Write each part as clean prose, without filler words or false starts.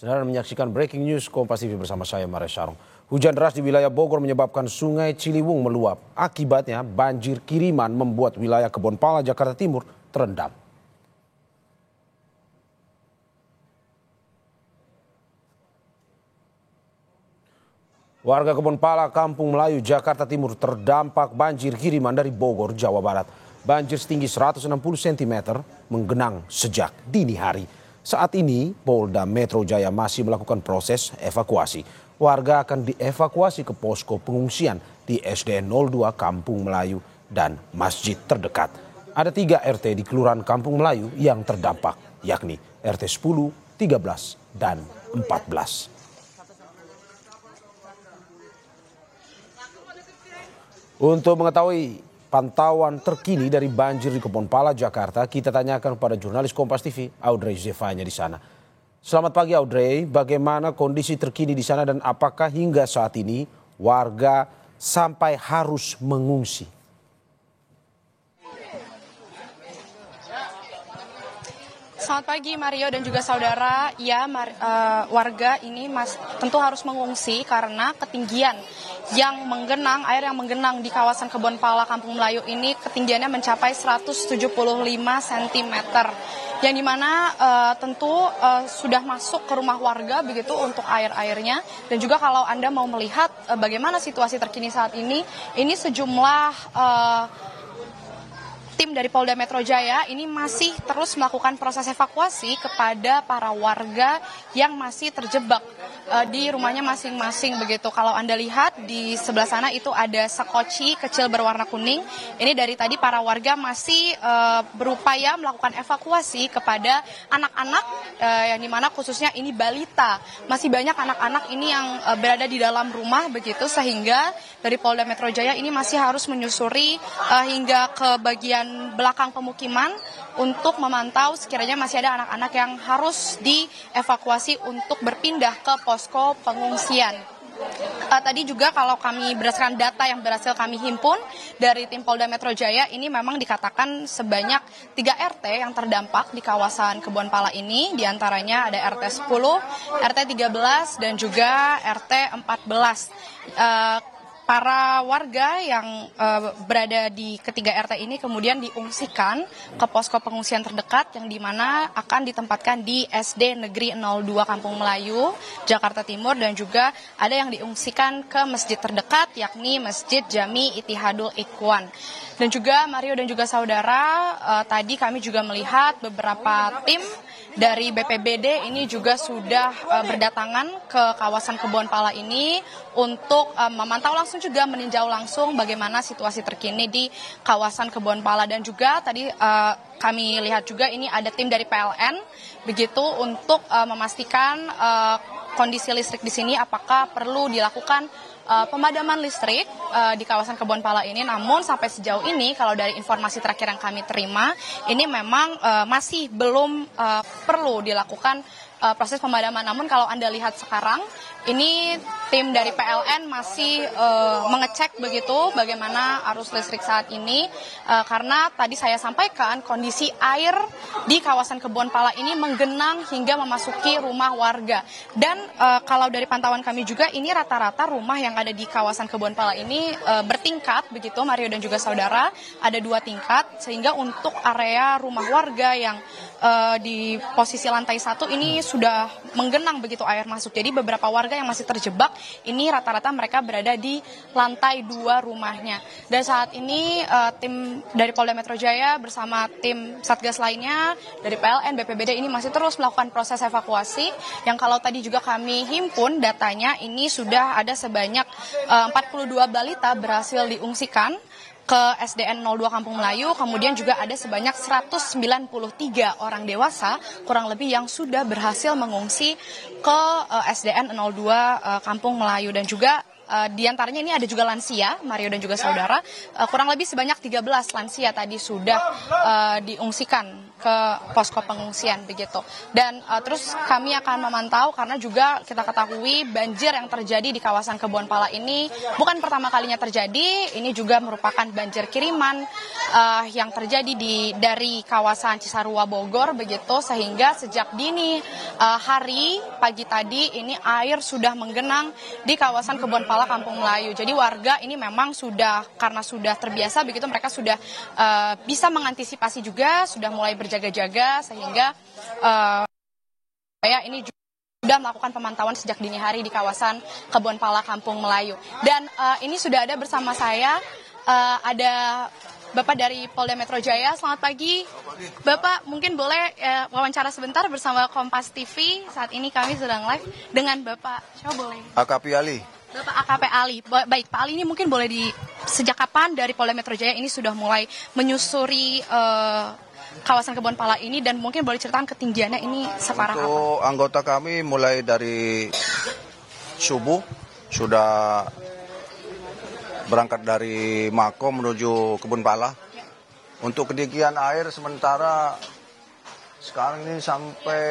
Saudara menyaksikan breaking news Kompas TV bersama saya Mares Sarung. Hujan deras di wilayah Bogor menyebabkan Sungai Ciliwung meluap. Akibatnya banjir kiriman membuat wilayah Kebonpala, Jakarta Timur terendam. Warga Kebonpala, Kampung Melayu, Jakarta Timur terdampak banjir kiriman dari Bogor, Jawa Barat. Banjir setinggi 160 cm menggenang sejak dini hari. Saat ini Polda Metro Jaya masih melakukan proses evakuasi. Warga akan dievakuasi ke posko pengungsian di SDN 02 Kampung Melayu dan masjid terdekat. Ada 3 RT di Kelurahan Kampung Melayu yang terdampak, yakni RT 10, 13, dan 14. Untuk mengetahui pantauan terkini dari banjir di Kebonpala, Jakarta, kita tanyakan kepada jurnalis Kompas TV, Audrey Zevanya di sana. Selamat pagi Audrey, bagaimana kondisi terkini di sana dan apakah hingga saat ini warga sampai harus mengungsi? Selamat pagi Mario dan juga saudara. Ya, warga ini tentu harus mengungsi karena ketinggian air yang menggenang di kawasan Kebonpala Kampung Melayu ini ketinggiannya mencapai 175 cm. Yang dimana tentu sudah masuk ke rumah warga begitu untuk airnya. Dan juga kalau Anda mau melihat bagaimana situasi terkini saat ini sejumlah tim dari Polda Metro Jaya ini masih terus melakukan proses evakuasi kepada para warga yang masih terjebak di rumahnya masing-masing begitu. Kalau Anda lihat di sebelah sana itu ada sekoci kecil berwarna kuning. Ini dari tadi para warga masih berupaya melakukan evakuasi kepada anak-anak yang dimana khususnya ini balita. Masih banyak anak-anak ini yang berada di dalam rumah begitu, sehingga dari Polda Metro Jaya ini masih harus menyusuri hingga ke bagian belakang pemukiman untuk memantau sekiranya masih ada anak-anak yang harus dievakuasi untuk berpindah ke posko pengungsian. Tadi juga kalau kami berdasarkan data yang berhasil kami himpun dari tim Polda Metro Jaya, ini memang dikatakan sebanyak 3 RT yang terdampak di kawasan Kebonpala ini, diantaranya ada RT 10, RT 13, dan juga RT 14. Para warga yang berada di ketiga RT ini kemudian diungsikan ke posko pengungsian terdekat yang dimana akan ditempatkan di SD Negeri 02 Kampung Melayu, Jakarta Timur, dan juga ada yang diungsikan ke masjid terdekat yakni Masjid Jami Ittihadul Ikhwan. Dan juga Mario dan juga saudara, tadi kami juga melihat beberapa tim dari BPBD ini juga sudah berdatangan ke kawasan Kebonpala ini untuk memantau langsung juga meninjau langsung bagaimana situasi terkini di kawasan Kebonpala. Dan juga tadi kami lihat juga ini ada tim dari PLN begitu untuk memastikan kondisi listrik di sini apakah perlu dilakukan pemadaman listrik di kawasan Kebonpala ini. Namun sampai sejauh ini kalau dari informasi terakhir yang kami terima ini memang masih belum perlu dilakukan proses pemadaman. Namun kalau Anda lihat sekarang ini tim dari PLN masih mengecek begitu bagaimana arus listrik saat ini karena tadi saya sampaikan kondisi air di kawasan Kebonpala ini menggenang hingga memasuki rumah warga. Dan kalau dari pantauan kami juga ini rata-rata rumah yang ada di kawasan Kebonpala ini bertingkat begitu Mario dan juga saudara, ada 2 tingkat, sehingga untuk area rumah warga yang di posisi lantai 1 ini sudah menggenang begitu air masuk. Jadi beberapa warga yang masih terjebak ini rata-rata mereka berada di lantai 2 rumahnya. Dan saat ini tim dari Polda Metro Jaya bersama tim Satgas lainnya dari PLN, BPBD ini masih terus melakukan proses evakuasi. Yang kalau tadi juga kami himpun datanya ini sudah ada sebanyak 42 balita berhasil diungsikan ke SDN 02 Kampung Melayu, kemudian juga ada sebanyak 193 orang dewasa kurang lebih yang sudah berhasil mengungsi ke SDN 02 Kampung Melayu. Dan juga di antaranya ini ada juga lansia, Mario dan juga saudara, kurang lebih sebanyak 13 lansia tadi sudah diungsikan ke posko pengungsian begitu. Dan terus kami akan memantau karena juga kita ketahui banjir yang terjadi di kawasan Kebonpala ini bukan pertama kalinya terjadi, ini juga merupakan banjir kiriman yang terjadi dari kawasan Cisarua Bogor begitu, sehingga sejak dini hari pagi tadi ini air sudah menggenang di kawasan Kebonpala Kampung Melayu. Jadi warga ini memang karena sudah terbiasa begitu, mereka sudah bisa mengantisipasi juga, sudah mulai berjaga-jaga sehingga ini juga sudah melakukan pemantauan sejak dini hari di kawasan Kebonpala Kampung Melayu. Dan ini sudah ada bersama saya ada Bapak dari Polda Metro Jaya. Selamat pagi. Bapak mungkin boleh wawancara sebentar bersama Kompas TV. Saat ini kami sedang live dengan Bapak. Coba boleh. AKP Ali. Bapak AKP Ali. Baik, Pak Ali, ini mungkin boleh sejak kapan dari Polda Metro Jaya ini sudah mulai menyusuri kawasan Kebonpala ini, dan mungkin boleh ceritakan ketinggiannya ini separah apa? Untuk anggota kami mulai dari subuh sudah berangkat dari Mako menuju Kebonpala. Untuk ketinggian air sementara sekarang ini sampai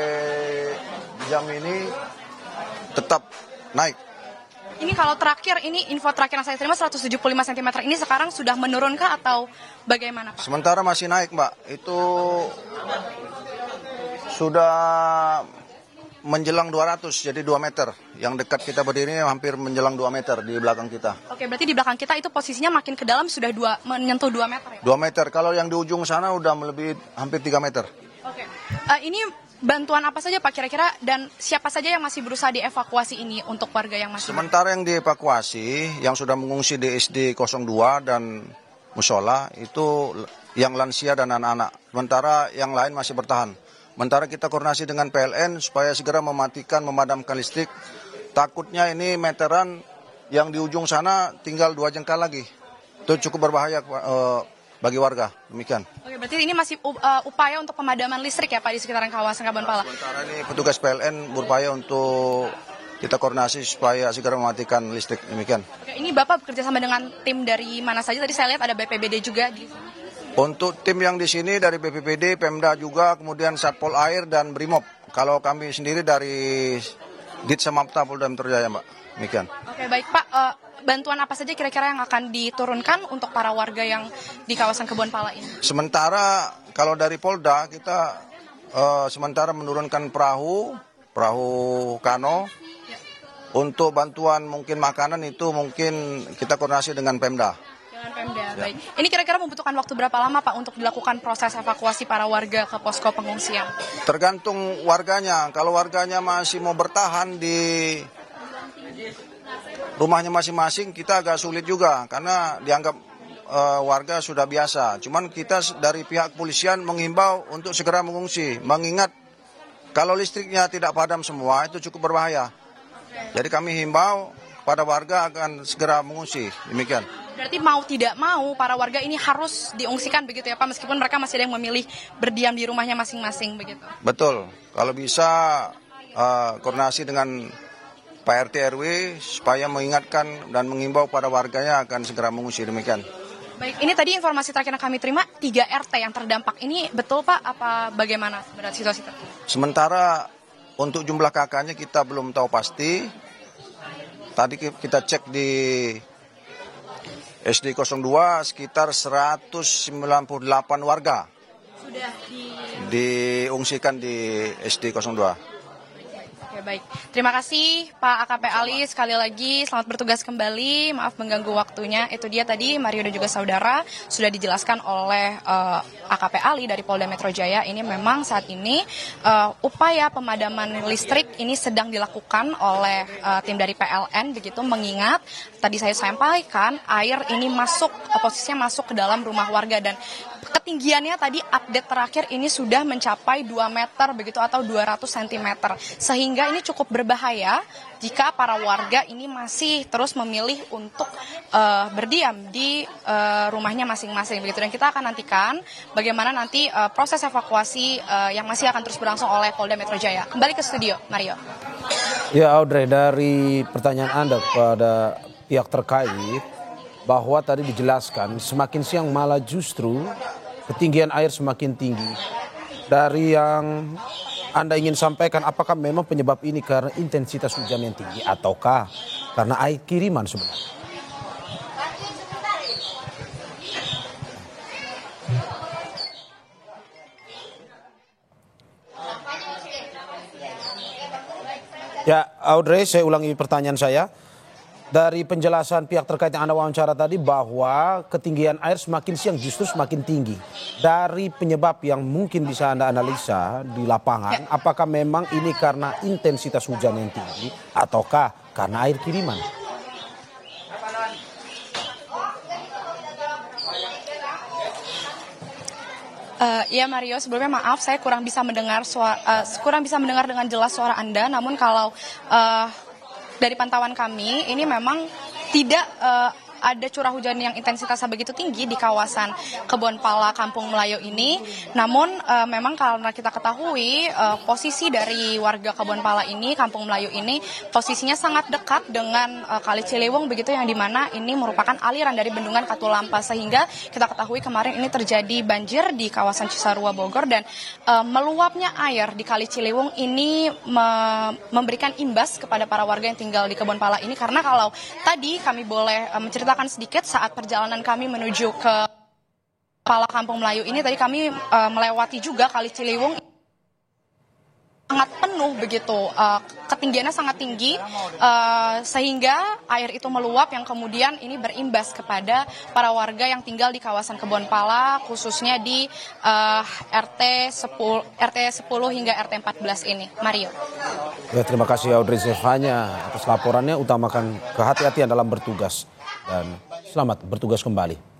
jam ini tetap naik. Ini kalau terakhir, ini info terakhir yang saya terima 175 cm ini sekarang sudah menurunkah atau bagaimana, Pak? Sementara masih naik, Mbak. Itu sudah menjelang 200, jadi 2 meter. Yang dekat kita berdiri hampir menjelang 2 meter di belakang kita. Oke, berarti di belakang kita itu posisinya makin ke dalam sudah menyentuh 2 meter ya? 2 meter, kalau yang di ujung sana udah melebihi hampir 3 meter. Oke, ini bantuan apa saja Pak kira-kira, dan siapa saja yang masih berusaha dievakuasi ini untuk warga yang masih? Sementara yang dievakuasi, yang sudah mengungsi di SD 02 dan musola, itu yang lansia dan anak-anak. Sementara yang lain masih bertahan. Sementara kita koordinasi dengan PLN supaya segera memadamkan listrik. Takutnya ini meteran yang di ujung sana tinggal 2 jengkal lagi. Itu cukup berbahaya bagi warga, demikian. Oke, berarti ini masih upaya untuk pemadaman listrik ya Pak di sekitaran kawasan Kebonpala? Sementara ini petugas PLN berupaya untuk kita koordinasi supaya segera mematikan listrik, demikian. Oke, ini Bapak bekerja sama dengan tim dari mana saja? Tadi saya lihat ada BPBD juga di sini. Untuk tim yang di sini dari BPBD, Pemda juga, kemudian Satpol Air dan Brimob. Kalau kami sendiri dari Ditsamapta Polda Metro Jaya, Mbak. Demikian. Oke, baik Pak. Bantuan apa saja kira-kira yang akan diturunkan untuk para warga yang di kawasan Kebonpala ini? Sementara kalau dari Polda kita sementara menurunkan perahu kano. Untuk bantuan mungkin makanan itu mungkin kita koordinasi dengan Pemda. Dengan Pemda, baik. Ini kira-kira membutuhkan waktu berapa lama Pak untuk dilakukan proses evakuasi para warga ke posko pengungsian? Tergantung warganya. Kalau warganya masih mau bertahan di rumahnya masing-masing, kita agak sulit juga karena dianggap warga sudah biasa. Cuman kita dari pihak kepolisian menghimbau untuk segera mengungsi, mengingat kalau listriknya tidak padam semua itu cukup berbahaya. Jadi kami himbau pada warga akan segera mengungsi, demikian. Berarti mau tidak mau para warga ini harus diungsikan begitu ya Pak, meskipun mereka masih ada yang memilih berdiam di rumahnya masing-masing begitu? Betul, kalau bisa koordinasi dengan Pak RT RW supaya mengingatkan dan mengimbau pada warganya akan segera mengungsi, demikian. Baik, ini tadi informasi terakhir yang kami terima 3 RT yang terdampak. Ini betul Pak, apa bagaimana sebenarnya situasi terkini? Sementara untuk jumlah kakaknya kita belum tahu pasti. Tadi kita cek di SD 02 sekitar 198 warga sudah diungsikan di SD 02. Oke, baik. Terima kasih Pak AKP Ali, sekali lagi selamat bertugas kembali. Maaf mengganggu waktunya. Itu dia tadi Mario dan juga saudara sudah dijelaskan oleh AKP Ali dari Polda Metro Jaya. Ini memang saat ini upaya pemadaman listrik ini sedang dilakukan oleh tim dari PLN begitu, mengingat tadi saya sampaikan air ini posisinya masuk ke dalam rumah warga, dan ketinggiannya tadi update terakhir ini sudah mencapai 2 meter begitu atau 200 cm. Sehingga ini cukup berbahaya jika para warga ini masih terus memilih untuk berdiam di rumahnya masing-masing begitu. Dan kita akan nantikan bagaimana nanti proses evakuasi yang masih akan terus berlangsung oleh Polda Metro Jaya. Kembali ke studio, Mario. Ya Audrey, dari pertanyaan Anda kepada pihak terkait bahwa tadi dijelaskan semakin siang malah justru ketinggian air semakin tinggi. dari yang Anda ingin sampaikan, apakah memang penyebab ini karena intensitas hujan yang tinggi ataukah karena air kiriman sebenarnya? Ya, Audrey, saya ulangi pertanyaan saya. Dari penjelasan pihak terkait yang Anda wawancara tadi bahwa ketinggian air semakin siang justru semakin tinggi. Dari penyebab yang mungkin bisa Anda analisa di lapangan, apakah memang ini karena intensitas hujan yang tinggi ataukah karena air kiriman? Ya Mario, sebelumnya maaf saya kurang bisa mendengar dengan jelas suara Anda. Namun kalau dari pantauan kami ini memang tidak ada curah hujan yang intensitasnya begitu tinggi di kawasan Kebon Pala Kampung Melayu ini. Namun memang karena kita ketahui posisi dari warga Kebon Pala ini, Kampung Melayu ini posisinya sangat dekat dengan Kali Ciliwung begitu, yang dimana ini merupakan aliran dari Bendungan Katulampa, sehingga kita ketahui kemarin ini terjadi banjir di kawasan Cisarua Bogor, dan meluapnya air di Kali Ciliwung ini memberikan imbas kepada para warga yang tinggal di Kebon Pala ini. Karena kalau tadi kami boleh menceritakan sedikit saat perjalanan kami menuju ke Pala Kampung Melayu ini, tadi kami melewati juga Kali Ciliwung sangat penuh begitu, ketinggiannya sangat tinggi sehingga air itu meluap yang kemudian ini berimbas kepada para warga yang tinggal di kawasan Kebon Pala, khususnya di RT 10 hingga RT 14 ini. Mario. Ya, terima kasih Audrey Zefanya atas laporannya. Utamakan kehati-hatian dalam bertugas dan selamat bertugas kembali.